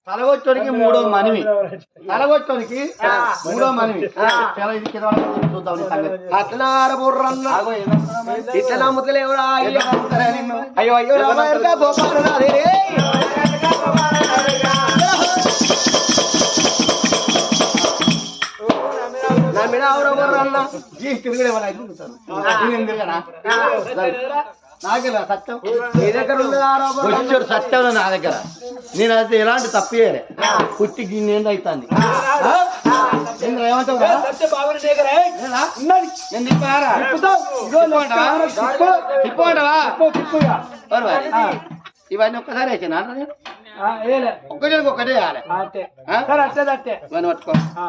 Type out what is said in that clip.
తలగొచ్చోనికి మూడో మనవి తలగొచ్చోనికి మూడో మనవి అట్లా బుర్రన్న ఇట్లా నమ్ముతలేవురా అయ్యో అయ్యో సత్యం నా దగ్గర నేను అయితే ఎలాంటి తప్పేయలే పుట్టి గిన్నెంది అవుతుంది ఏమంటావు ఇవన్నీ ఒక్కసారి వేసాను ఒక్కటే వేయాలి ఇవన్నీ పట్టుకో